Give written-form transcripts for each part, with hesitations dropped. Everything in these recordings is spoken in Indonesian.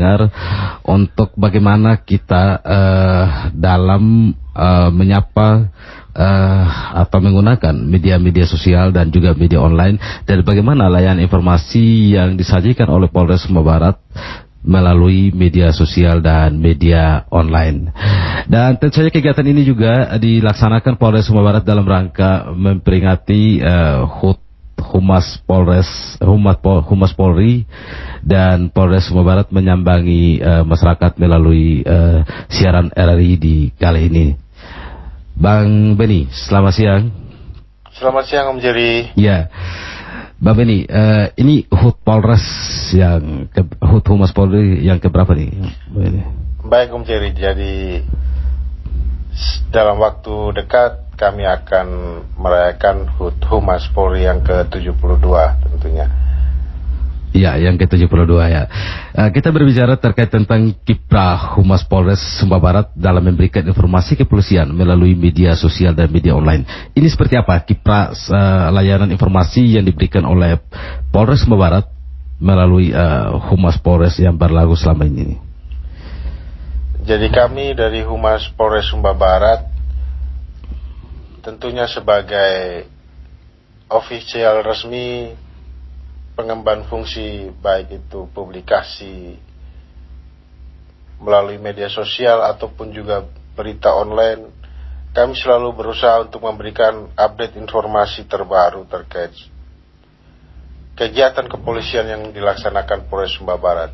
pendengar untuk bagaimana kita dalam menyapa atau menggunakan media-media sosial dan juga media online, dan bagaimana layanan informasi yang disajikan oleh Polres Sumba Barat melalui media sosial dan media online. Dan tentu saja kegiatan ini juga dilaksanakan Polres Sumba Barat dalam rangka memperingati HUT Humas Polri dan Polres Sumba Barat menyambangi masyarakat melalui siaran RRI di kali ini. Bang Beni, selamat siang. Selamat siang Om Jerry. Ya, Bang Beni, ini HUT Polres HUT Humas Polri yang keberapa nih? Baik Om Jerry, jadi dalam waktu dekat kami akan merayakan HUT Humas Polri yang ke-72 tentunya. Ya, yang ke-72 ya. Kita berbicara terkait tentang kiprah Humas Polres Sumba Barat dalam memberikan informasi kepolisian melalui media sosial dan media online. Ini seperti apa kiprah layanan informasi yang diberikan oleh Polres Sumba Barat melalui Humas Polres yang berlaku selama ini? Jadi kami dari Humas Polres Sumba Barat tentunya sebagai ofisial resmi pengemban fungsi, baik itu publikasi melalui media sosial ataupun juga berita online, kami selalu berusaha untuk memberikan update informasi terbaru terkait kegiatan kepolisian yang dilaksanakan Polres Sumba Barat.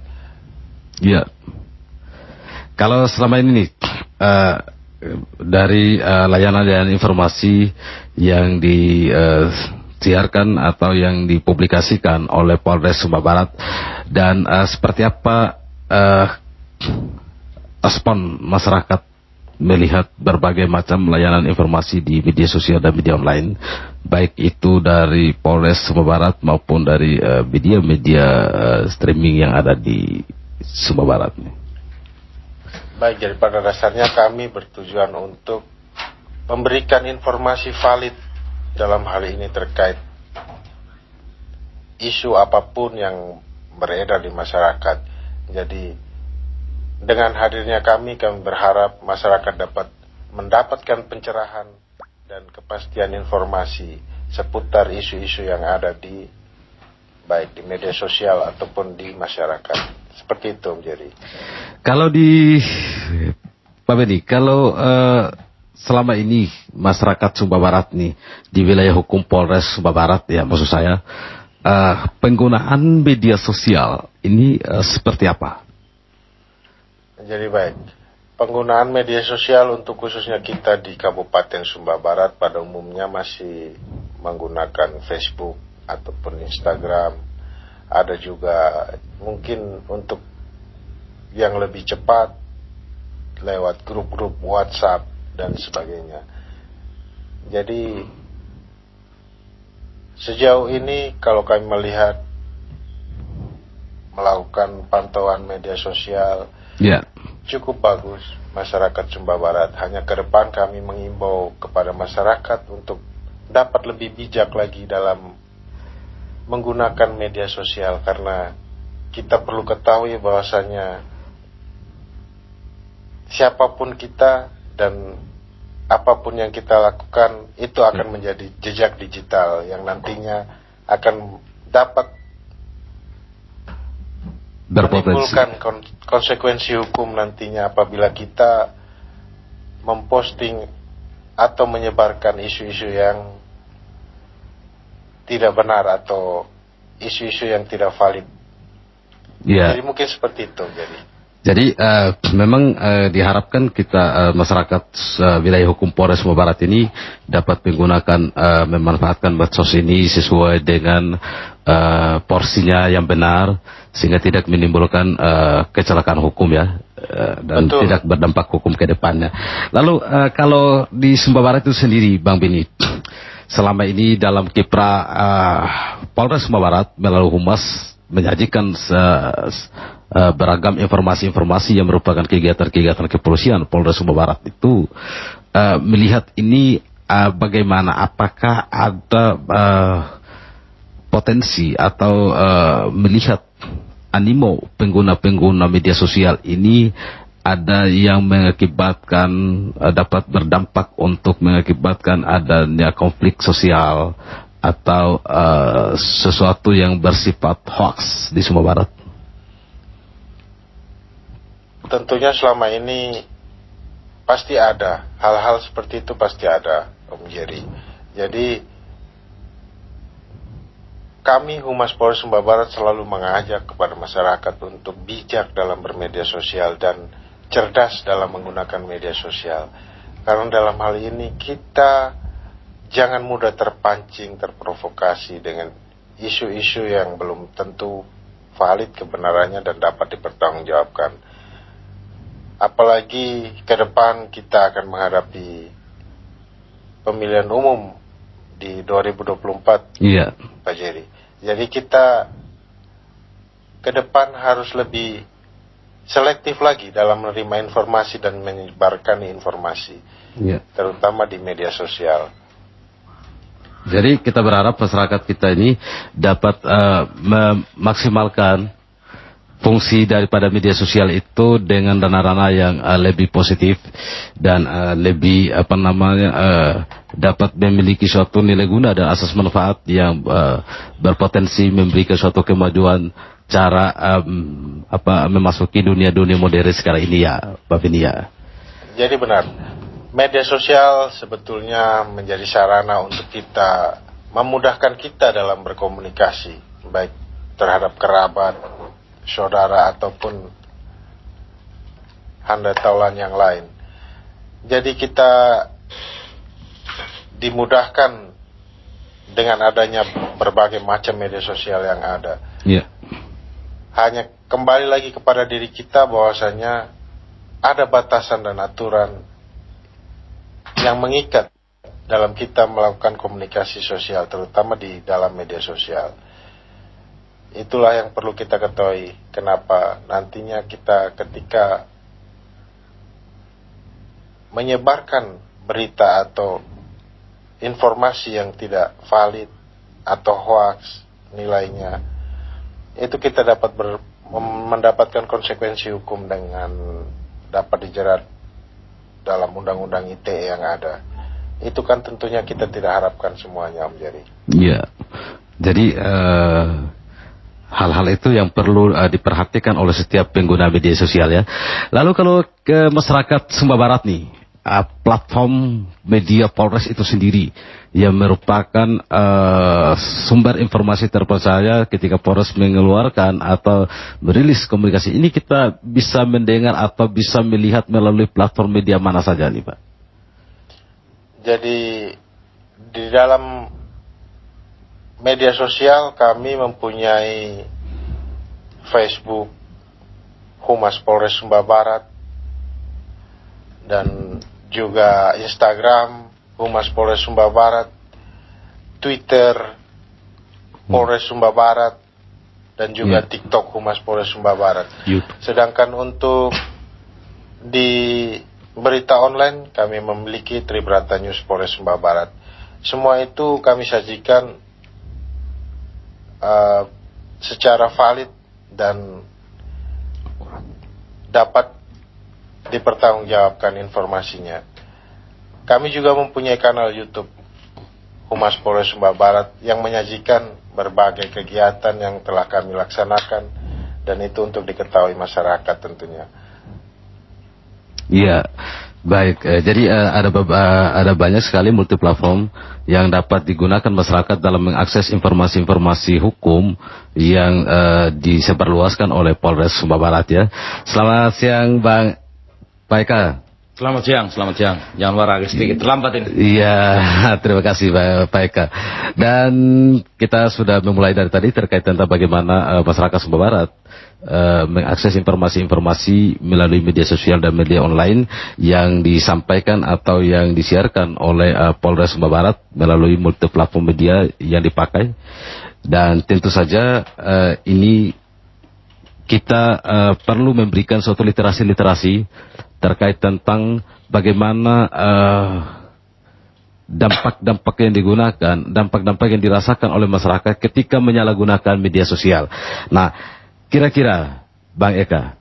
Ya, kalau selama ini nih dari layanan informasi yang disiarkan atau yang dipublikasikan oleh Polres Sumba Barat, dan seperti apa respon masyarakat melihat berbagai macam layanan informasi di media sosial dan media online, baik itu dari Polres Sumba Barat maupun dari media-media streaming yang ada di Sumba Barat. Baik, jadi pada dasarnya kami bertujuan untuk memberikan informasi valid dalam hal ini terkait isu apapun yang beredar di masyarakat. Jadi dengan hadirnya kami berharap masyarakat dapat mendapatkan pencerahan dan kepastian informasi seputar isu-isu yang ada baik di media sosial ataupun di masyarakat. Seperti itu, Om Jerry. Kalau di Pak Beni, kalau selama ini masyarakat Sumba Barat nih di wilayah hukum Polres Sumba Barat, ya maksud saya, penggunaan media sosial ini seperti apa? Jadi baik, penggunaan media sosial untuk khususnya kita di Kabupaten Sumba Barat pada umumnya masih menggunakan Facebook ataupun Instagram. Ada juga mungkin untuk yang lebih cepat lewat grup-grup WhatsApp dan sebagainya. Jadi sejauh ini kalau kami melakukan pantauan media sosial, cukup bagus masyarakat Sumba Barat. Hanya ke depan kami mengimbau kepada masyarakat untuk dapat lebih bijak lagi dalam menggunakan media sosial, karena kita perlu ketahui bahwasanya siapapun kita dan apapun yang kita lakukan itu akan menjadi jejak digital yang nantinya akan dapat menimbulkan konsekuensi hukum nantinya apabila kita memposting atau menyebarkan isu-isu yang tidak benar atau isu-isu yang tidak valid. Ya. Jadi mungkin seperti itu. Jadi memang diharapkan kita masyarakat wilayah hukum Polres Sumba Barat ini dapat menggunakan memanfaatkan medsos ini sesuai dengan porsinya yang benar, sehingga tidak menimbulkan kecelakaan hukum ya, dan betul, tidak berdampak hukum ke depannya. Lalu kalau di Sumba Barat itu sendiri, Bang Beni, selama ini dalam kiprah Polres Sumba Barat melalui Humas menyajikan beragam informasi-informasi yang merupakan kegiatan-kegiatan kepolisian Polres Sumba Barat itu, melihat ini bagaimana, apakah ada potensi atau melihat animo pengguna-pengguna media sosial ini ada yang mengakibatkan dapat berdampak untuk mengakibatkan adanya konflik sosial atau sesuatu yang bersifat hoax di Sumba Barat? Tentunya selama ini pasti ada hal-hal seperti itu, pasti ada, Om Jerry. Jadi kami Humas Polres Sumba Barat selalu mengajak kepada masyarakat untuk bijak dalam bermedia sosial dan cerdas dalam menggunakan media sosial. Karena dalam hal ini kita jangan mudah terpancing, terprovokasi dengan isu-isu yang belum tentu valid kebenarannya dan dapat dipertanggungjawabkan. Apalagi ke depan kita akan menghadapi pemilihan umum di 2024, Iya. Pak Jerry. Jadi kita ke depan harus lebih selektif lagi dalam menerima informasi dan menyebarkan informasi, Iya. terutama di media sosial. Jadi kita berharap masyarakat kita ini dapat memaksimalkan fungsi daripada media sosial itu dengan dana-dana yang lebih positif dan lebih dapat memiliki suatu nilai guna dan asas manfaat yang berpotensi memberikan suatu kemajuan cara memasuki dunia modern sekarang ini ya, Pak Vini ya. Jadi benar, media sosial sebetulnya menjadi sarana untuk kita memudahkan kita dalam berkomunikasi, baik terhadap kerabat, saudara ataupun handetaulan yang lain. Jadi kita dimudahkan dengan adanya berbagai macam media sosial yang ada. Iya. Hanya kembali lagi kepada diri kita bahwasanya ada batasan dan aturan yang mengikat dalam kita melakukan komunikasi sosial, terutama di dalam media sosial. Itulah yang perlu kita ketahui, kenapa nantinya kita ketika menyebarkan berita atau informasi yang tidak valid atau hoax nilainya, itu kita dapat mendapatkan konsekuensi hukum dengan dapat dijerat dalam undang-undang ITE yang ada. Itu kan tentunya kita tidak harapkan semuanya, Om Jerry. Iya. Jadi hal-hal itu yang perlu diperhatikan oleh setiap pengguna media sosial ya. Lalu kalau ke masyarakat Sumba Barat nih, platform media Polres itu sendiri yang merupakan sumber informasi terpercaya ketika Polres mengeluarkan atau merilis komunikasi ini, kita bisa mendengar atau bisa melihat melalui platform media mana saja nih Pak? Jadi di dalam media sosial kami mempunyai Facebook Humas Polres Sumba Barat dan juga Instagram Humas Polres Sumba Barat, Twitter Polres Sumba Barat, dan juga TikTok Humas Polres Sumba Barat. Sedangkan untuk di berita online kami memiliki Tribrata News Polres Sumba Barat. Semua itu kami sajikan secara valid dan dapat dipertanggungjawabkan informasinya. Kami juga mempunyai kanal YouTube Humas Polres Sumba Barat yang menyajikan berbagai kegiatan yang telah kami laksanakan, dan itu untuk diketahui masyarakat tentunya. Iya, baik. Jadi ada banyak sekali multiplatform yang dapat digunakan masyarakat dalam mengakses informasi-informasi hukum yang disebarluaskan oleh Polres Sumba Barat ya. Selamat siang Bang Pak Eka. Selamat siang. Jangan lupa agak sedikit terlambat ini. Iya, terima kasih Pak Eka. Dan kita sudah memulai dari tadi terkait tentang bagaimana masyarakat Sumba Barat mengakses informasi-informasi melalui media sosial dan media online yang disampaikan atau yang disiarkan oleh Polres Sumba Barat melalui multiplatform media yang dipakai. Dan tentu saja ini kita perlu memberikan suatu literasi terkait tentang bagaimana dampak-dampak yang digunakan, dampak-dampak yang dirasakan oleh masyarakat ketika menyalahgunakan media sosial. Nah, kira-kira Bang Eka,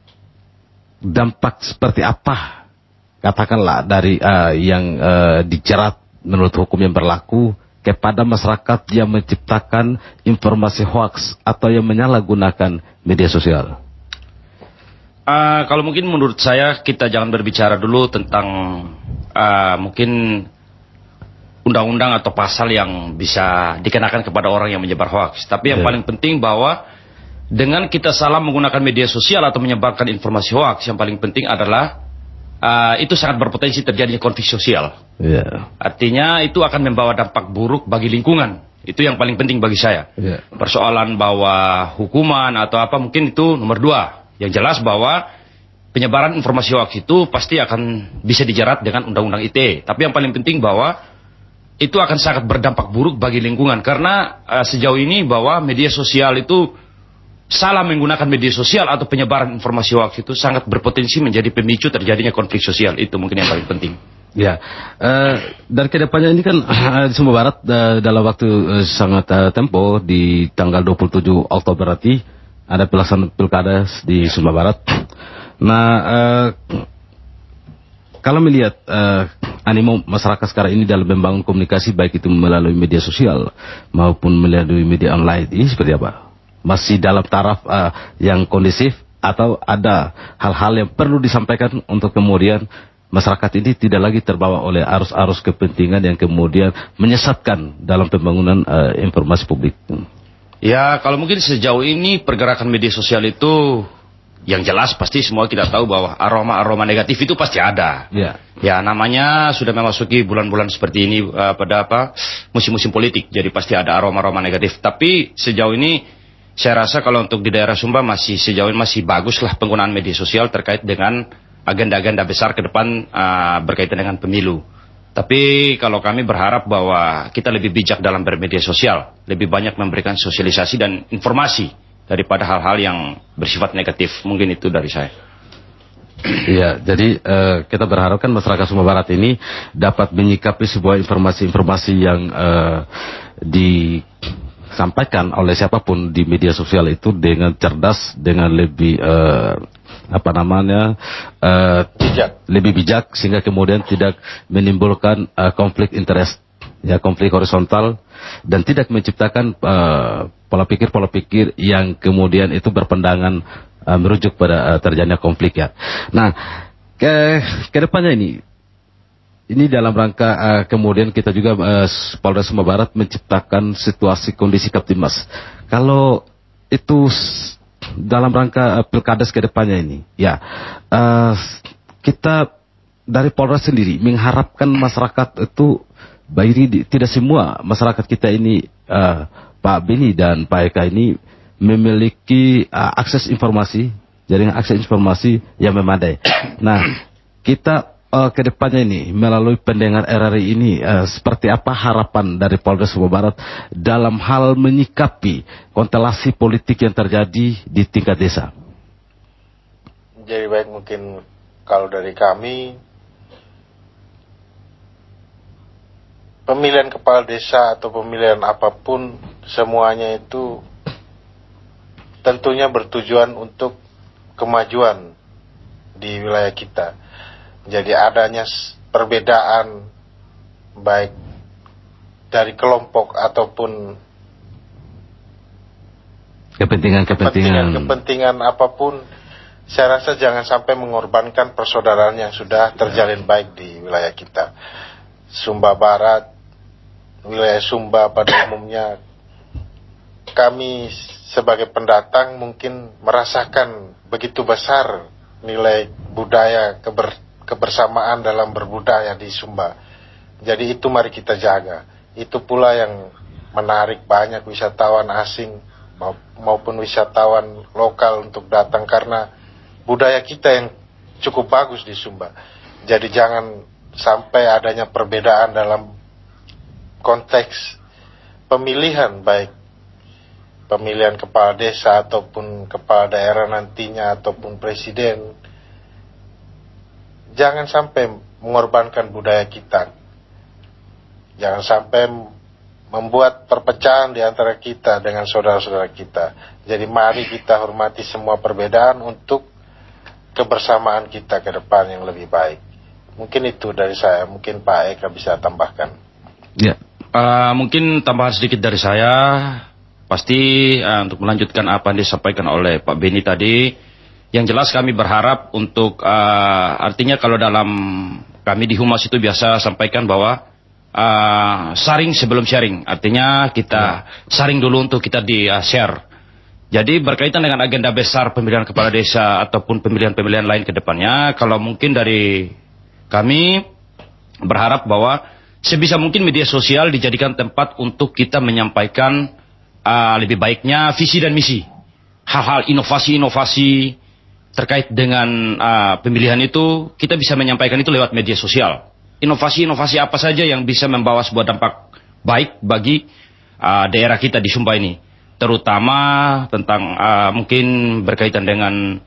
dampak seperti apa katakanlah dari yang dijerat menurut hukum yang berlaku kepada masyarakat yang menciptakan informasi hoax atau yang menyalahgunakan media sosial? Kalau mungkin menurut saya kita jangan berbicara dulu tentang mungkin undang-undang atau pasal yang bisa dikenakan kepada orang yang menyebar hoax. Tapi yang paling penting bahwa dengan kita salah menggunakan media sosial atau menyebarkan informasi hoax, yang paling penting adalah itu sangat berpotensi terjadinya konflik sosial. Artinya itu akan membawa dampak buruk bagi lingkungan. Itu yang paling penting bagi saya. Persoalan bahwa hukuman atau apa mungkin itu nomor 2. Yang jelas bahwa penyebaran informasi hoax itu pasti akan bisa dijerat dengan undang-undang ITE. Tapi yang paling penting bahwa itu akan sangat berdampak buruk bagi lingkungan. Karena sejauh ini bahwa media sosial itu, salah menggunakan media sosial atau penyebaran informasi hoax itu sangat berpotensi menjadi pemicu terjadinya konflik sosial. Itu mungkin yang paling penting. Ya, dan kedepannya ini kan di Sumba Barat dalam waktu sangat tempo di tanggal 27 Oktober nanti ada pelaksanaan pilkada di Sumba Barat. Nah, kalau melihat animo masyarakat sekarang ini dalam membangun komunikasi baik itu melalui media sosial maupun melalui media online, ini seperti apa? Masih dalam taraf yang kondisif atau ada hal-hal yang perlu disampaikan untuk kemudian masyarakat ini tidak lagi terbawa oleh arus-arus kepentingan yang kemudian menyesatkan dalam pembangunan informasi publik? Ya, kalau mungkin sejauh ini pergerakan media sosial itu yang jelas pasti semua kita tahu bahwa aroma-aroma negatif itu pasti ada. Ya, namanya sudah memasuki bulan-bulan seperti ini pada musim-musim politik, jadi pasti ada aroma-aroma negatif. Tapi sejauh ini saya rasa kalau untuk di daerah Sumba sejauh ini masih baguslah penggunaan media sosial terkait dengan agenda-agenda besar ke depan berkaitan dengan pemilu. Tapi kalau kami berharap bahwa kita lebih bijak dalam bermedia sosial, lebih banyak memberikan sosialisasi dan informasi daripada hal-hal yang bersifat negatif. Mungkin itu dari saya. Iya, jadi kita berharapkan masyarakat Sumba Barat ini dapat menyikapi sebuah informasi-informasi yang disampaikan oleh siapapun di media sosial itu dengan cerdas, dengan lebih lebih bijak, sehingga kemudian tidak menimbulkan konflik interest, ya, konflik horizontal, dan tidak menciptakan pola pikir yang kemudian itu berpandangan merujuk pada terjadinya konflik, ya. Nah, ke depannya ini dalam rangka kemudian kita juga Polres Sumba Barat menciptakan situasi kondisi Kaptimas. Kalau itu dalam rangka pilkades ke depannya ini, ya, kita dari Polres sendiri mengharapkan masyarakat itu, tidak semua masyarakat kita ini, Pak Beni dan Pak Eka ini memiliki akses informasi, jaringan akses informasi yang memadai. Nah, kita ke depannya ini melalui pendengar RRI ini seperti apa harapan dari Polres Sumba Barat dalam hal menyikapi konstelasi politik yang terjadi di tingkat desa? Jadi baik, mungkin kalau dari kami, pemilihan kepala desa atau pemilihan apapun semuanya itu tentunya bertujuan untuk kemajuan di wilayah kita. Jadi adanya perbedaan baik dari kelompok ataupun kepentingan apapun, saya rasa jangan sampai mengorbankan persaudaraan yang sudah terjalin baik di wilayah kita. Sumba Barat, wilayah Sumba pada umumnya, kami sebagai pendatang mungkin merasakan begitu besar nilai budaya kebersamaan dalam berbudaya di Sumba. Jadi itu mari kita jaga. Itu pula yang menarik banyak wisatawan asing maupun wisatawan lokal untuk datang, karena budaya kita yang cukup bagus di Sumba. Jadi jangan sampai adanya perbedaan dalam konteks pemilihan, baik pemilihan kepala desa ataupun kepala daerah nantinya ataupun presiden. Jangan sampai mengorbankan budaya kita. Jangan sampai membuat perpecahan di antara kita dengan saudara-saudara kita. Jadi mari kita hormati semua perbedaan untuk kebersamaan kita ke depan yang lebih baik. Mungkin itu dari saya, mungkin Pak Eka bisa tambahkan. Ya, mungkin tambahan sedikit dari saya, pasti untuk melanjutkan apa yang disampaikan oleh Pak Beni tadi, yang jelas kami berharap untuk, artinya kalau dalam kami di Humas itu biasa sampaikan bahwa sharing sebelum sharing, artinya kita sharing dulu untuk kita di-share. Jadi berkaitan dengan agenda besar pemilihan kepala desa ataupun pemilihan-pemilihan lain ke depannya, kalau mungkin dari kami berharap bahwa sebisa mungkin media sosial dijadikan tempat untuk kita menyampaikan lebih baiknya visi dan misi. Hal-hal inovasi-inovasi terkait dengan pemilihan itu, kita bisa menyampaikan itu lewat media sosial. Inovasi-inovasi apa saja yang bisa membawa sebuah dampak baik bagi daerah kita di Sumba ini. Terutama tentang mungkin berkaitan dengan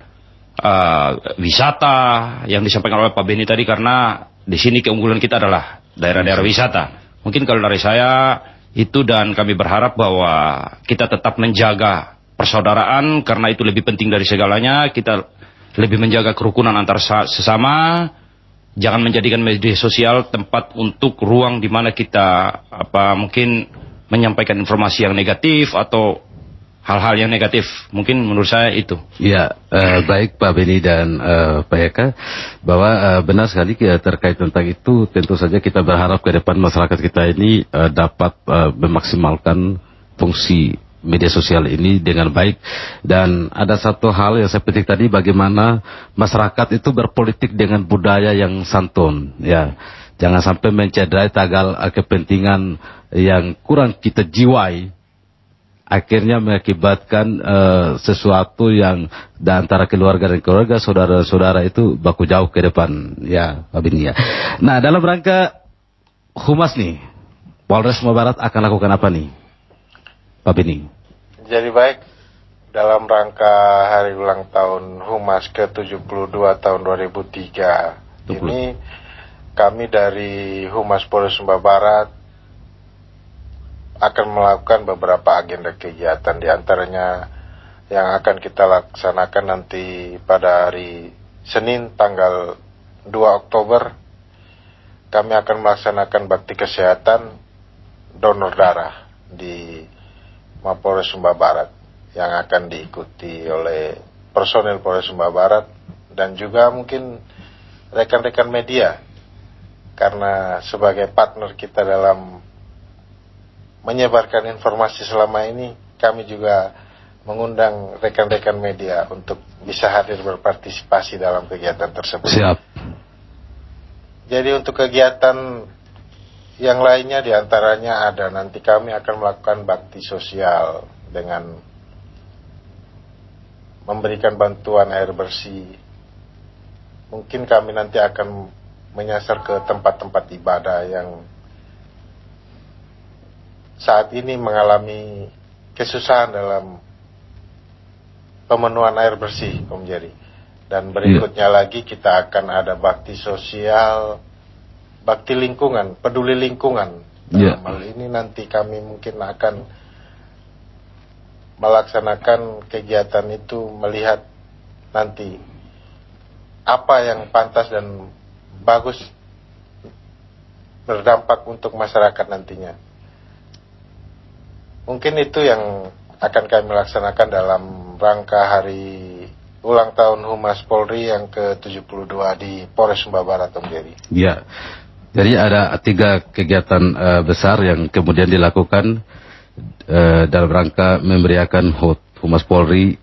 wisata yang disampaikan oleh Pak Beni tadi, karena di sini keunggulan kita adalah daerah-daerah wisata. Mungkin kalau dari saya itu, dan kami berharap bahwa kita tetap menjaga persaudaraan karena itu lebih penting dari segalanya. Kita lebih menjaga kerukunan antar sesama. Jangan menjadikan media sosial tempat untuk ruang di mana kita mungkin menyampaikan informasi yang negatif atau hal-hal yang negatif. Mungkin menurut saya itu. Ya, baik Pak Beni dan Pak Eka, bahwa benar sekali terkait tentang itu. Tentu saja kita berharap ke depan masyarakat kita ini dapat memaksimalkan fungsi media sosial ini dengan baik. Dan ada satu hal yang saya petik tadi, bagaimana masyarakat itu berpolitik dengan budaya yang santun. Ya, jangan sampai mencederai tagal kepentingan yang kurang kita jiwai, akhirnya mengakibatkan sesuatu yang di antara keluarga dan keluarga, saudara-saudara itu baku jauh ke depan. Ya, Pak Beni ya. Nah, dalam rangka Humas nih, Polres Sumba Barat akan lakukan apa nih, Pak Beni? Jadi baik, dalam rangka hari ulang tahun Humas ke-72 tahun 2003 ini, kami dari Humas Polres Sumba Barat akan melakukan beberapa agenda kegiatan, diantaranya yang akan kita laksanakan nanti pada hari Senin tanggal 2 Oktober. Kami akan melaksanakan bakti kesehatan donor darah di Mapolres Sumba Barat yang akan diikuti oleh personel Polres Sumba Barat dan juga mungkin rekan-rekan media, karena sebagai partner kita dalam menyebarkan informasi selama ini, kami juga mengundang rekan-rekan media untuk bisa hadir berpartisipasi dalam kegiatan tersebut. Siap. Jadi untuk kegiatan yang lainnya diantaranya ada nanti kami akan melakukan bakti sosial dengan memberikan bantuan air bersih. Mungkin kami nanti akan menyasar ke tempat-tempat ibadah yang saat ini mengalami kesusahan dalam pemenuhan air bersih, Om Jerry. Dan berikutnya lagi kita akan ada bakti sosial, bakti lingkungan, peduli lingkungan. Dalam hal ini nanti kami mungkin akan melaksanakan kegiatan itu, melihat nanti apa yang pantas dan bagus berdampak untuk masyarakat nantinya. Mungkin itu yang akan kami laksanakan dalam rangka hari ulang tahun Humas Polri yang ke-72 di Polres Sumba Barat, Om Jerry. Ya, jadi ada 3 kegiatan besar yang kemudian dilakukan dalam rangka memeriahkan HUT Humas Polri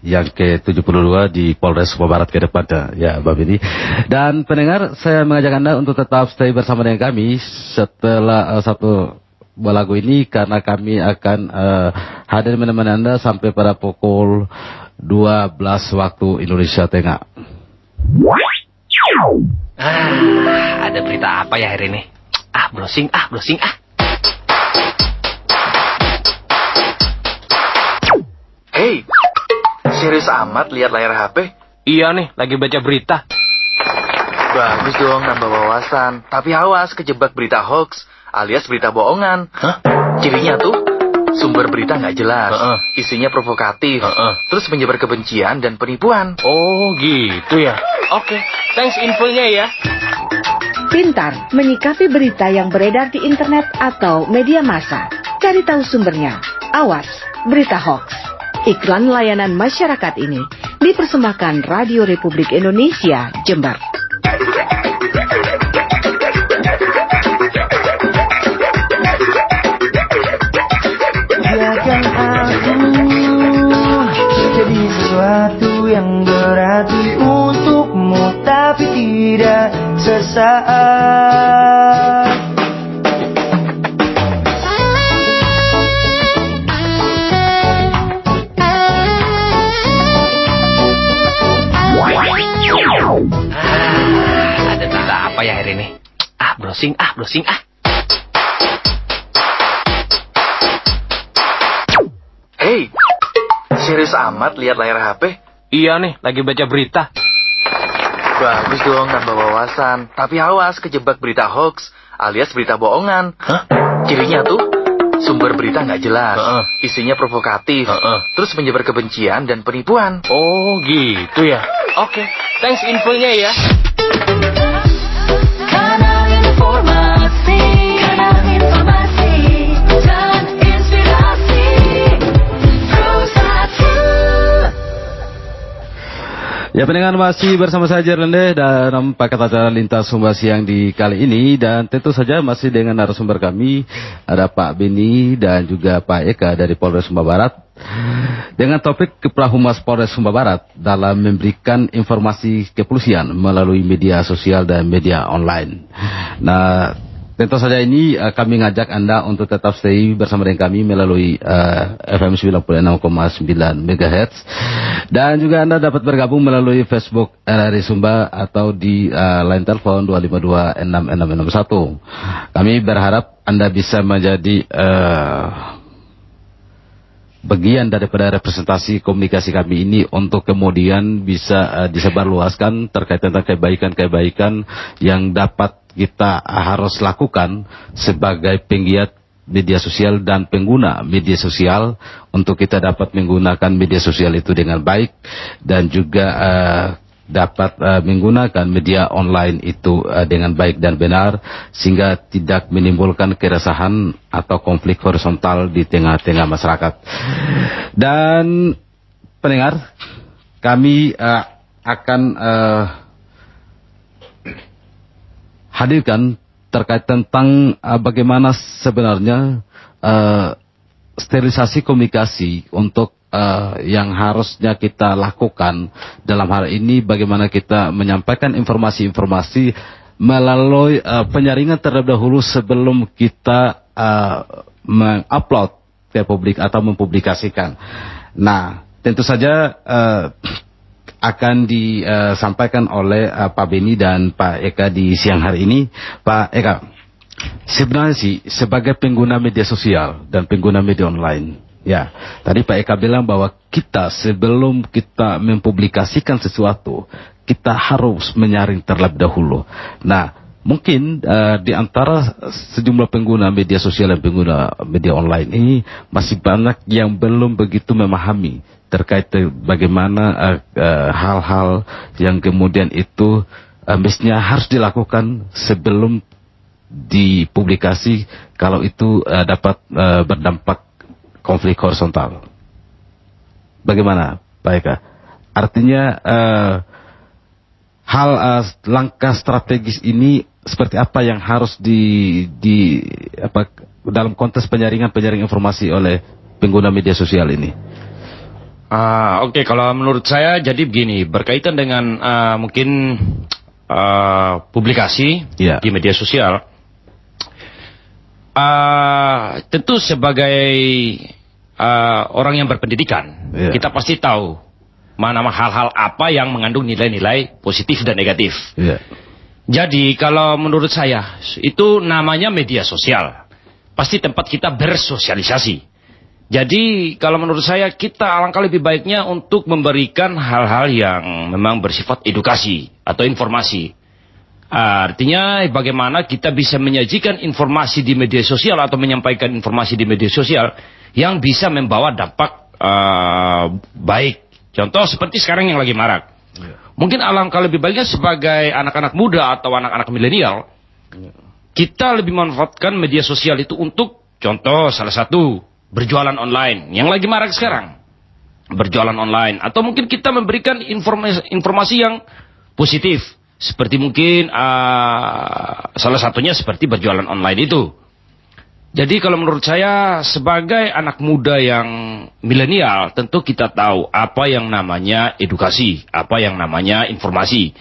yang ke-72 di Polres Sumba Barat ke depannya, ya Pak Beni. Dan pendengar, saya mengajak Anda untuk tetap stay bersama dengan kami setelah satu buah lagu ini, karena kami akan hadir menemani Anda sampai pada pukul 12 waktu Indonesia Tengah. Ada berita apa ya hari ini? Browsing. Hey, serius amat lihat layar HP? Iya nih, lagi baca berita. Bagus dong, nambah wawasan. Tapi awas, kejebak berita hoax alias berita bohongan. Hah? Cirinya tuh sumber berita nggak jelas, isinya provokatif, terus menyebar kebencian dan penipuan. Oh gitu ya. Oke, thanks infonya ya. Pintar menyikapi berita yang beredar di internet atau media massa. Cari tahu sumbernya. Awas, berita hoax. Iklan layanan masyarakat ini dipersembahkan Radio Republik Indonesia, Jember. Biarkan aku jadi sesuatu yang berarti untukmu, tapi tidak sesaat. Ada tanda apa ya hari ini? Browsing. Hey, serius amat lihat layar HP? Iya nih, lagi baca berita. Bagus dong, nambah wawasan. Tapi awas, kejebak berita hoax alias berita bohongan. Cirinya tuh sumber berita nggak jelas, isinya provokatif, terus menyebar kebencian dan penipuan. Oh gitu ya. Oke, thanks infonya ya. Kanal informasi dan inspirasi Pro1. Ya, pendengar masih bersama saya Jerlende dalam paket acara Lintas Sumba Siang di kali ini, dan tentu saja masih dengan narasumber kami, ada Pak Beni dan juga Pak Eka dari Polres Sumba Barat, dengan topik Kepala Humas Polres Sumba Barat dalam memberikan informasi kepolisian melalui media sosial dan media online. Nah, tentu saja ini kami ngajak Anda untuk tetap stay bersama dengan kami melalui FM 96,9 MHz, dan juga Anda dapat bergabung melalui Facebook RRI Sumba atau di line telepon 2526661. Kami berharap Anda bisa menjadi bagian daripada representasi komunikasi kami ini untuk kemudian bisa disebarluaskan terkait tentang kebaikan-kebaikan yang dapat kita harus lakukan sebagai penggiat media sosial dan pengguna media sosial, untuk kita dapat menggunakan media sosial itu dengan baik dan juga dapat menggunakan media online itu dengan baik dan benar, sehingga tidak menimbulkan keresahan atau konflik horizontal di tengah-tengah masyarakat. Dan pendengar, kami akan hadirkan terkait tentang bagaimana sebenarnya sterilisasi komunikasi untuk yang harusnya kita lakukan dalam hal ini, bagaimana kita menyampaikan informasi-informasi melalui penyaringan terlebih dahulu sebelum kita mengupload ke publik atau mempublikasikan. Nah, tentu saja akan disampaikan oleh Pak Beni dan Pak Eka di siang hari ini. Pak Eka, sebenarnya sih sebagai pengguna media sosial dan pengguna media online, ya, tadi Pak Eka bilang bahwa kita sebelum kita mempublikasikan sesuatu, kita harus menyaring terlebih dahulu. Nah, mungkin di antara sejumlah pengguna media sosial dan pengguna media online ini masih banyak yang belum begitu memahami terkait bagaimana hal-hal yang kemudian itu mestinya harus dilakukan sebelum dipublikasi, kalau itu dapat berdampak konflik horizontal. Bagaimana Pak Eka? Artinya langkah strategis ini seperti apa yang harus dalam konteks penyaringan informasi oleh pengguna media sosial ini? Oke, kalau menurut saya jadi begini, berkaitan dengan mungkin publikasi di media sosial, tentu sebagai orang yang berpendidikan, kita pasti tahu mana hal-hal apa yang mengandung nilai-nilai positif dan negatif. Jadi kalau menurut saya itu namanya media sosial, pasti tempat kita bersosialisasi. Jadi kalau menurut saya kita alangkah lebih baiknya untuk memberikan hal-hal yang memang bersifat edukasi atau informasi. Artinya bagaimana kita bisa menyajikan informasi di media sosial atau menyampaikan informasi di media sosial yang bisa membawa dampak baik. Contoh seperti sekarang yang lagi marak. Mungkin alangkah lebih baiknya sebagai anak-anak muda atau anak-anak milenial, kita lebih memanfaatkan media sosial itu untuk, contoh salah satu, berjualan online yang lagi marak sekarang. Berjualan online, atau mungkin kita memberikan informasi yang positif, seperti mungkin salah satunya seperti berjualan online itu. Jadi kalau menurut saya sebagai anak muda yang milenial, tentu kita tahu apa yang namanya edukasi, apa yang namanya informasi.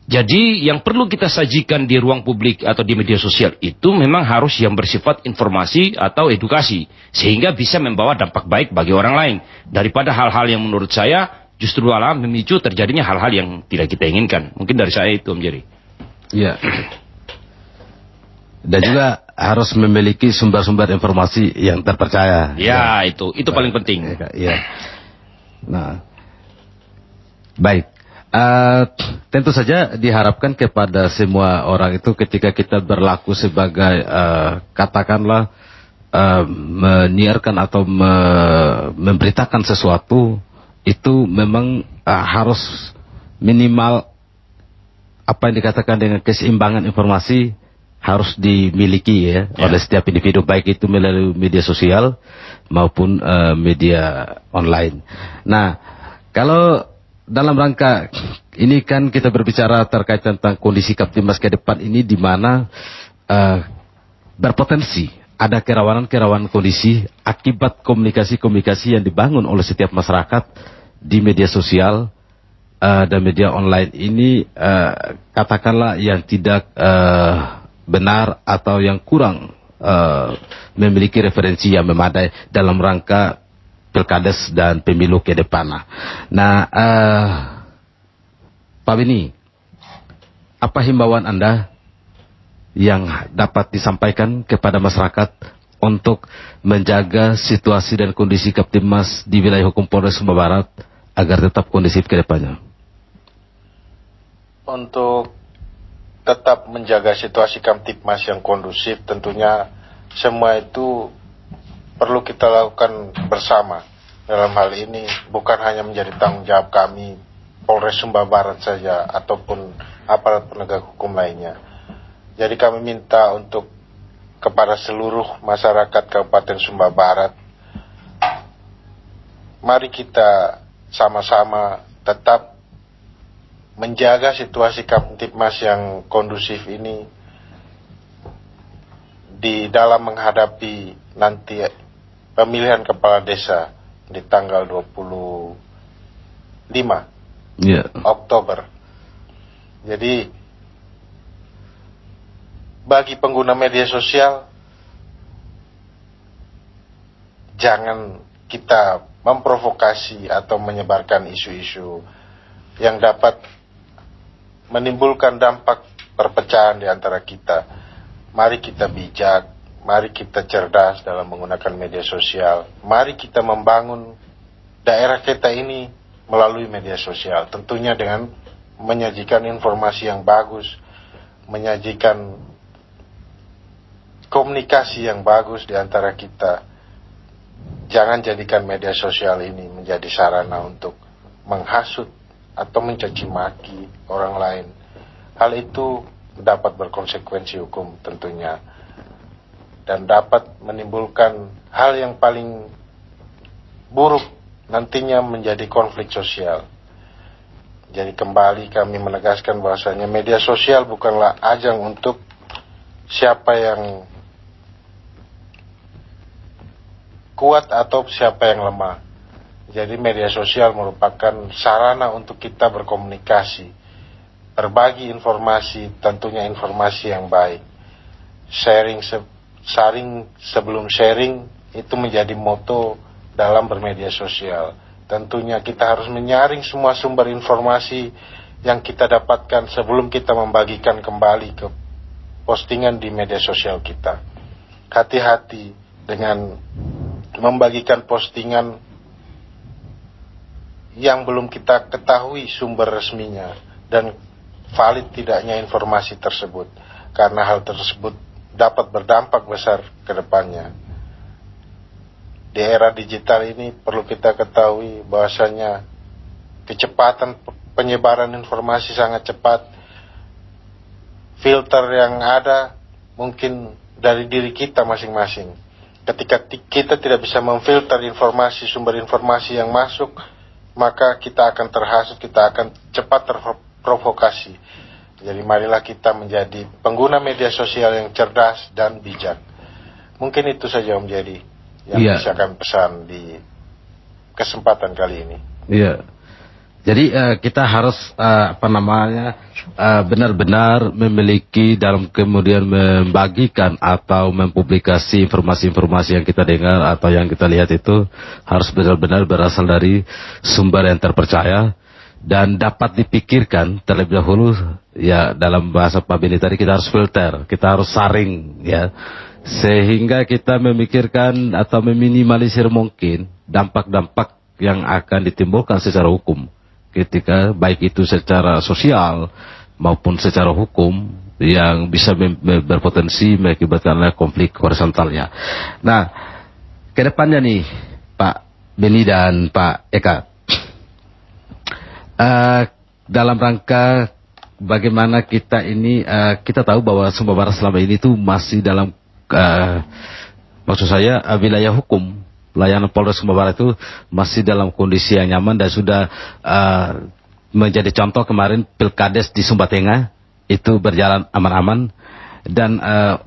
Jadi yang perlu kita sajikan di ruang publik atau di media sosial itu memang harus yang bersifat informasi atau edukasi, sehingga bisa membawa dampak baik bagi orang lain, daripada hal-hal yang menurut saya justru malah memicu terjadinya hal-hal yang tidak kita inginkan. Mungkin dari saya itu, Om Jerry. Iya. Dan juga harus memiliki sumber-sumber informasi yang terpercaya. Ya, itu paling penting. Iya. Nah, baik. Tentu saja diharapkan kepada semua orang itu ketika kita berlaku sebagai katakanlah menyiarkan atau memberitakan sesuatu itu memang harus minimal apa yang dikatakan dengan keseimbangan informasi harus dimiliki ya oleh setiap individu, baik itu melalui media sosial maupun media online. Nah, kalau dalam rangka ini kan kita berbicara terkait tentang kondisi Kaptimas ke depan ini, di mana berpotensi ada kerawanan kondisi akibat komunikasi yang dibangun oleh setiap masyarakat di media sosial dan media online ini, katakanlah yang tidak benar atau yang kurang memiliki referensi yang memadai dalam rangka pilkades dan pemilu ke depan. Nah, Pak Beni, apa himbauan Anda yang dapat disampaikan kepada masyarakat untuk menjaga situasi dan kondisi Kaptimas di wilayah hukum Polres Sumba Barat agar tetap kondusif ke depannya? Untuk tetap menjaga situasi Kamtipmas yang kondusif, tentunya semua itu perlu kita lakukan bersama. Dalam hal ini bukan hanya menjadi tanggung jawab kami Polres Sumba Barat saja ataupun aparat penegak hukum lainnya. Jadi kami minta untuk kepada seluruh masyarakat Kabupaten Sumba Barat, mari kita sama-sama tetap menjaga situasi Kamtipmas yang kondusif ini di dalam menghadapi nanti pemilihan kepala desa di tanggal 25 Oktober. Jadi bagi pengguna media sosial, jangan kita memprovokasi atau menyebarkan isu-isu yang dapat menimbulkan dampak perpecahan di antara kita. Mari kita bijak, mari kita cerdas dalam menggunakan media sosial. Mari kita membangun daerah kita ini melalui media sosial. Tentunya dengan menyajikan informasi yang bagus, menyajikan komunikasi yang bagus di antara kita. Jangan jadikan media sosial ini menjadi sarana untuk menghasut atau mencaci maki orang lain. Hal itu dapat berkonsekuensi hukum tentunya, dan dapat menimbulkan hal yang paling buruk nantinya menjadi konflik sosial. Jadi kembali kami menegaskan bahwasanya media sosial bukanlah ajang untuk siapa yang kuat atau siapa yang lemah. Jadi media sosial merupakan sarana untuk kita berkomunikasi, berbagi informasi, tentunya informasi yang baik. Sharing sebelum sharing itu menjadi moto dalam bermedia sosial. Tentunya kita harus menyaring semua sumber informasi yang kita dapatkan sebelum kita membagikan kembali ke postingan di media sosial kita. Hati-hati dengan membagikan postingan yang belum kita ketahui sumber resminya, dan valid tidaknya informasi tersebut, karena hal tersebut dapat berdampak besar ke depannya. Di era digital ini perlu kita ketahui bahwasanya kecepatan penyebaran informasi sangat cepat. Filter yang ada mungkin dari diri kita masing-masing. Ketika kita tidak bisa memfilter informasi, sumber informasi yang masuk, maka kita akan terhasut, kita akan cepat terprovokasi. Jadi marilah kita menjadi pengguna media sosial yang cerdas dan bijak. Mungkin itu saja Om Jadi yang bisa kami pesan di kesempatan kali ini. Iya. Jadi kita harus benar-benar memiliki dalam kemudian membagikan atau mempublikasi informasi-informasi yang kita dengar atau yang kita lihat itu harus benar-benar berasal dari sumber yang terpercaya dan dapat dipikirkan terlebih dahulu. Ya, dalam bahasa Pak Beni tadi kita harus filter, kita harus saring, ya, sehingga kita memikirkan atau meminimalisir mungkin dampak-dampak yang akan ditimbulkan secara hukum, ketika baik itu secara sosial maupun secara hukum yang bisa berpotensi mengakibatkan konflik horizontalnya. Nah, kedepannya nih Pak Beni dan Pak Eka, dalam rangka bagaimana kita ini, kita tahu bahwa Sumba Barat selama ini tuh masih dalam, maksud saya wilayah hukum, pelayanan Polres Sumba Barat itu masih dalam kondisi yang nyaman dan sudah menjadi contoh. Kemarin Pilkades di Sumba Tengah itu berjalan aman-aman, dan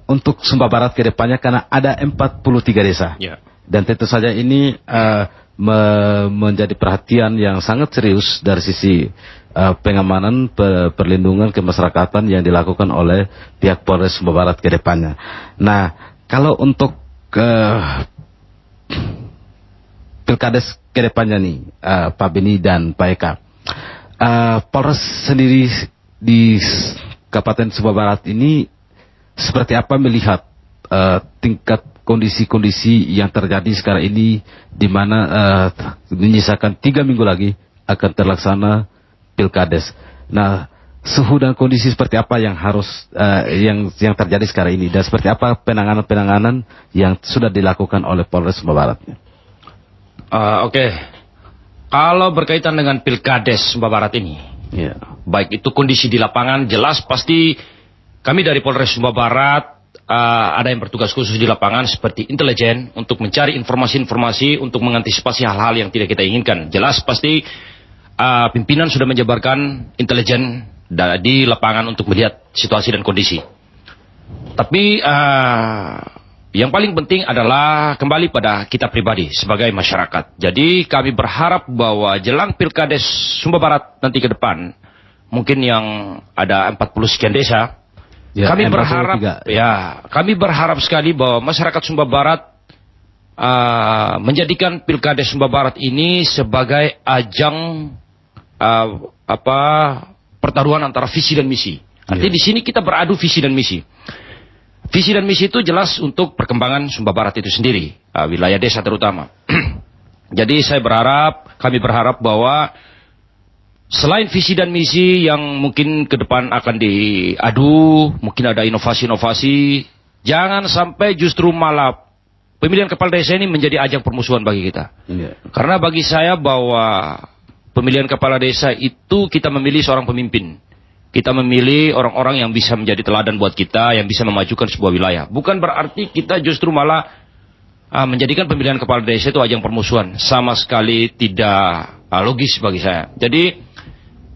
untuk Sumba Barat ke depannya karena ada 43 desa, dan tentu saja ini menjadi perhatian yang sangat serius dari sisi pengamanan, perlindungan kemasyarakatan yang dilakukan oleh pihak Polres Sumba Barat ke depannya. Nah, kalau untuk Pilkades ke depannya nih, Pak Beni dan Pak Eka, Polres sendiri di Kabupaten Sumba Barat ini seperti apa melihat tingkat kondisi-kondisi yang terjadi sekarang ini, di mana menyisakan 3 minggu lagi akan terlaksana Pilkades. Nah, suhu dan kondisi seperti apa yang harus yang terjadi sekarang ini, dan seperti apa penanganan-penanganan yang sudah dilakukan oleh Polres Sumba Barat? Oke. Kalau berkaitan dengan Pilkades Sumba Barat ini, baik itu kondisi di lapangan, jelas pasti kami dari Polres Sumba Barat ada yang bertugas khusus di lapangan seperti intelijen untuk mencari informasi-informasi untuk mengantisipasi hal-hal yang tidak kita inginkan. Jelas pasti pimpinan sudah menjabarkan intelijen di lapangan untuk melihat situasi dan kondisi. Tapi yang paling penting adalah kembali pada kita pribadi sebagai masyarakat. Jadi kami berharap bahwa jelang Pilkades Sumba Barat nanti ke depan, mungkin yang ada 40 sekian desa, kami berharap, kami berharap sekali bahwa masyarakat Sumba Barat menjadikan Pilkades Sumba Barat ini sebagai ajang pertaruhan antara visi dan misi. Artinya di sini kita beradu visi dan misi. Visi dan misi itu jelas untuk perkembangan Sumba Barat itu sendiri, wilayah desa terutama. Jadi kami berharap bahwa selain visi dan misi yang mungkin ke depan akan diadu, mungkin ada inovasi-inovasi, jangan sampai justru malah pemilihan kepala desa ini menjadi ajang permusuhan bagi kita. Karena bagi saya bahwa pemilihan kepala desa itu kita memilih seorang pemimpin. Kita memilih orang-orang yang bisa menjadi teladan buat kita, yang bisa memajukan sebuah wilayah. Bukan berarti kita justru malah menjadikan pemilihan kepala desa itu ajang permusuhan. Sama sekali tidak logis bagi saya. Jadi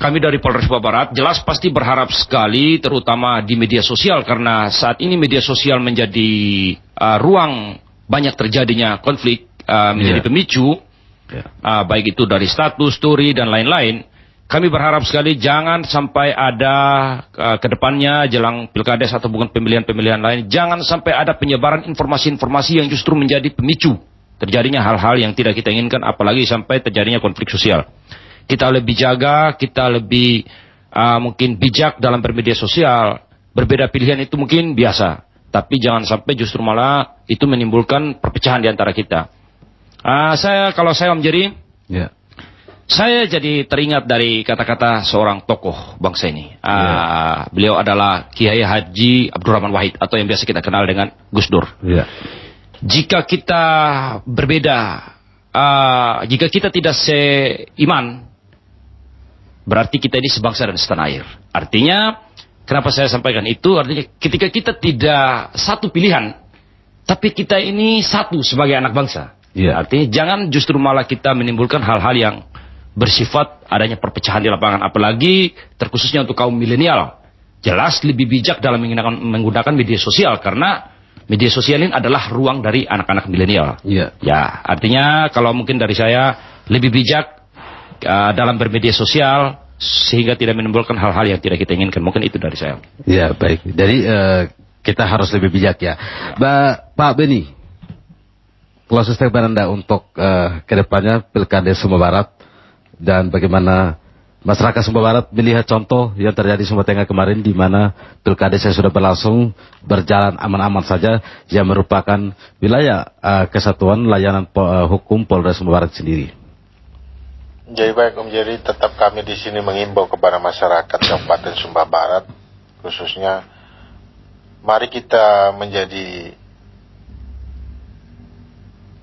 kami dari Polres Sumba Barat jelas pasti berharap sekali, terutama di media sosial, karena saat ini media sosial menjadi ruang banyak terjadinya konflik, menjadi pemicu, baik itu dari status, story, dan lain-lain. Kami berharap sekali jangan sampai ada kedepannya jelang Pilkades atau bukan pemilihan-pemilihan lain, jangan sampai ada penyebaran informasi-informasi yang justru menjadi pemicu terjadinya hal-hal yang tidak kita inginkan, apalagi sampai terjadinya konflik sosial. Kita lebih jaga, kita lebih mungkin bijak dalam bermedia sosial. Berbeda pilihan itu mungkin biasa, tapi jangan sampai justru malah itu menimbulkan perpecahan di antara kita. Kalau saya Om Jerry, Saya jadi teringat dari kata-kata seorang tokoh bangsa ini. Beliau adalah Kiai Haji Abdurrahman Wahid atau yang biasa kita kenal dengan Gus Dur. Jika kita berbeda, jika kita tidak seiman, berarti kita ini sebangsa dan setanah air. Artinya, kenapa saya sampaikan itu? Artinya ketika kita tidak satu pilihan, tapi kita ini satu sebagai anak bangsa. Artinya jangan justru malah kita menimbulkan hal-hal yang bersifat adanya perpecahan di lapangan, apalagi terkhususnya untuk kaum milenial. Jelas lebih bijak dalam menggunakan media sosial, karena media sosial ini adalah ruang dari anak-anak milenial. Ya, artinya kalau mungkin dari saya lebih bijak dalam bermedia sosial sehingga tidak menimbulkan hal-hal yang tidak kita inginkan. Mungkin itu dari saya. Ya, baik. Jadi kita harus lebih bijak ya. Pak Beni, closing statement Anda untuk kedepannya Pilkada Sumba Barat, dan bagaimana masyarakat Sumba Barat melihat contoh yang terjadi di Sumba Tengah kemarin, di mana pilkada saya sudah berlangsung berjalan aman-aman saja, yang merupakan wilayah kesatuan layanan hukum Polres Sumba Barat sendiri. Jadi baik Om Jerry, tetap kami di sini mengimbau kepada masyarakat Kabupaten Sumba Barat, khususnya mari kita menjadi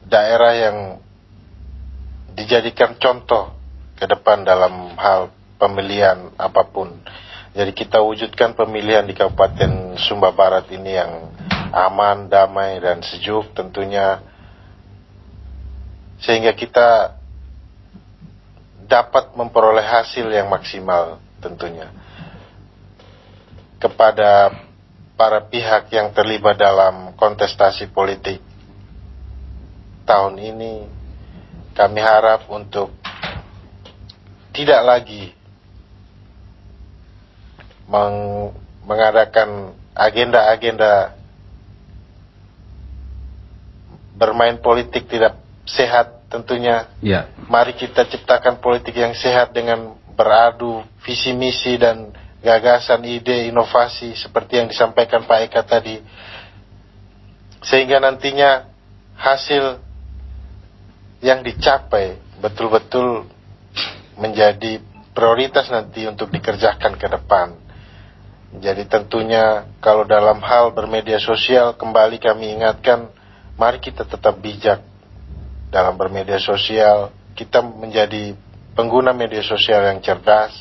daerah yang dijadikan contoh ke depan dalam hal pemilihan apapun. Jadi kita wujudkan pemilihan di Kabupaten Sumba Barat ini yang aman, damai, dan sejuk tentunya, sehingga kita dapat memperoleh hasil yang maksimal tentunya. Kepada para pihak yang terlibat dalam kontestasi politik tahun ini, kami harap untuk tidak lagi mengadakan agenda-agenda bermain politik tidak sehat tentunya. Mari kita ciptakan politik yang sehat dengan beradu visi misi dan gagasan, ide, inovasi seperti yang disampaikan Pak Eka tadi, sehingga nantinya hasil yang dicapai betul-betul menjadi prioritas nanti untuk dikerjakan ke depan. Jadi tentunya kalau dalam hal bermedia sosial, kembali kami ingatkan, mari kita tetap bijak dalam bermedia sosial. Kita menjadi pengguna media sosial yang cerdas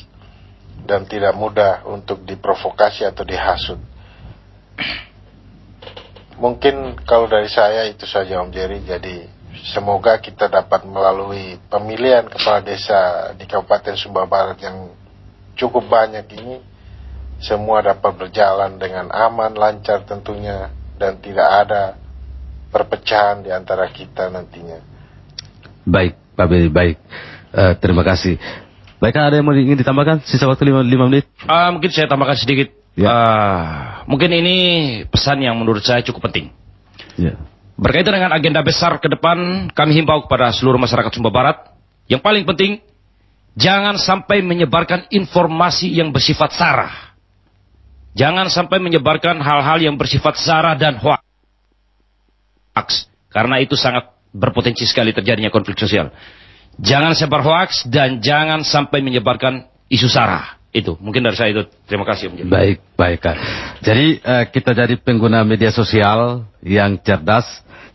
dan tidak mudah untuk diprovokasi atau dihasut. Mungkin kalau dari saya itu saja Om Jerry. Jadi semoga kita dapat melalui pemilihan kepala desa di Kabupaten Sumba Barat yang cukup banyak ini, semua dapat berjalan dengan aman, lancar tentunya, dan tidak ada perpecahan di antara kita nantinya. Baik, Pak Beni, baik. Terima kasih. Baik, ada yang mau ingin ditambahkan? Sisa waktu 5 menit. Mungkin saya tambahkan sedikit. Mungkin ini pesan yang menurut saya cukup penting. Berkaitan dengan agenda besar ke depan, kami himbau kepada seluruh masyarakat Sumba Barat, yang paling penting, jangan sampai menyebarkan informasi yang bersifat sara. Jangan sampai menyebarkan hal-hal yang bersifat sara dan hoaks. Karena itu sangat berpotensi sekali terjadinya konflik sosial. Jangan sebar hoaks dan jangan sampai menyebarkan isu sara. Itu mungkin dari saya itu. Terima kasih Om. Baik, baik Kak. Jadi kita jadi pengguna media sosial yang cerdas,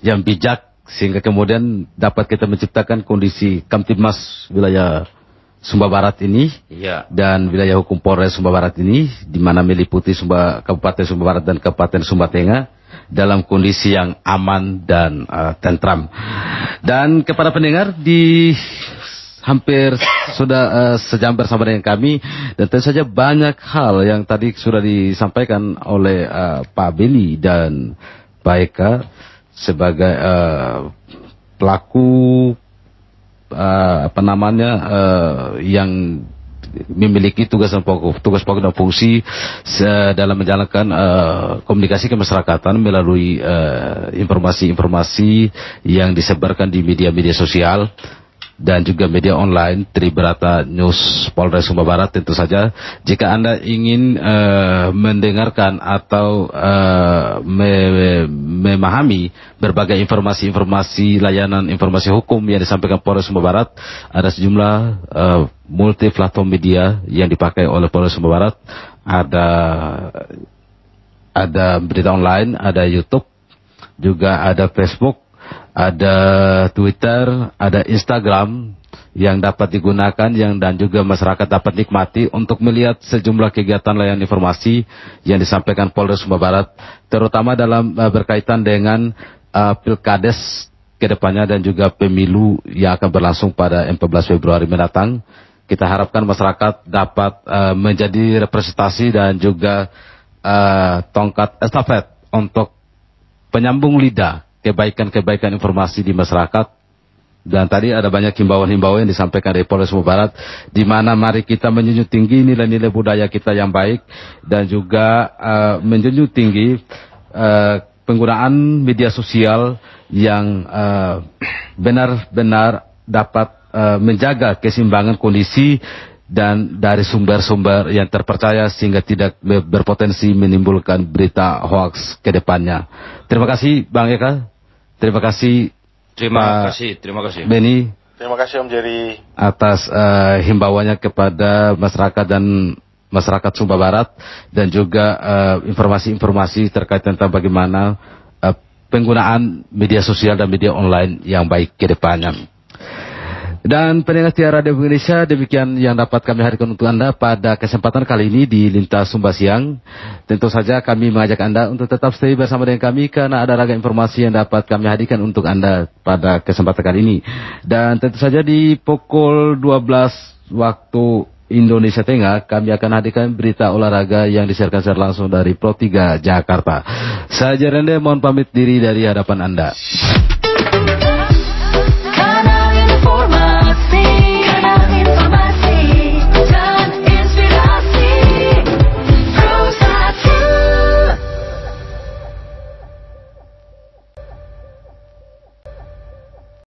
yang bijak, sehingga kemudian dapat kita menciptakan kondisi Kamtibmas wilayah Sumba Barat ini, dan wilayah hukum Polres Sumba Barat ini, di mana meliputi Kabupaten Sumba Barat dan Kabupaten Sumba Tengah, dalam kondisi yang aman dan tentram. Dan kepada pendengar, di hampir sudah sejam bersama dengan kami, dan tentu saja banyak hal yang tadi sudah disampaikan oleh Pak Beni dan Pak Eka sebagai pelaku yang memiliki tugas pokok dan fungsi dalam menjalankan komunikasi kemasyarakatan melalui informasi-informasi yang disebarkan di media-media sosial. dan juga media online Tribrata News Polres Sumba Barat. Tentu saja jika Anda ingin mendengarkan atau memahami berbagai informasi-informasi layanan informasi hukum yang disampaikan Polres Sumba Barat, ada sejumlah multi platform media yang dipakai oleh Polres Sumba Barat. Ada berita online, ada YouTube, juga ada Facebook, ada Twitter, ada Instagram yang dapat digunakan dan juga masyarakat dapat nikmati untuk melihat sejumlah kegiatan layanan informasi yang disampaikan Polres Sumba Barat, terutama dalam berkaitan dengan Pilkades kedepannya dan juga pemilu yang akan berlangsung pada 14 Februari mendatang. Kita harapkan masyarakat dapat menjadi representasi dan juga tongkat estafet untuk penyambung lidah kebaikan-kebaikan informasi di masyarakat. Dan tadi ada banyak himbauan-himbauan yang disampaikan dari Polres Sumba Barat, di mana mari kita menjunjung tinggi nilai-nilai budaya kita yang baik dan juga menjunjung tinggi penggunaan media sosial yang benar-benar dapat menjaga keseimbangan kondisi dan dari sumber-sumber yang terpercaya sehingga tidak berpotensi menimbulkan berita hoax ke depannya. Terima kasih Bang Eka. Terima kasih Terima kasih. Beni. Terima kasih Om Jerry Atas himbauannya kepada masyarakat dan masyarakat Sumba Barat dan juga informasi-informasi terkait tentang bagaimana penggunaan media sosial dan media online yang baik ke depannya. Dan pendengar setia Radio Indonesia, demikian yang dapat kami hadirkan untuk Anda pada kesempatan kali ini di Lintas Sumba Siang. Tentu saja kami mengajak Anda untuk tetap stay bersama dengan kami karena ada ragam informasi yang dapat kami hadirkan untuk Anda pada kesempatan kali ini. Dan tentu saja di pukul 12 waktu Indonesia Tengah, kami akan hadirkan berita olahraga yang disiarkan secara langsung dari Pro 3 Jakarta. Saya Jerende mohon pamit diri dari hadapan Anda.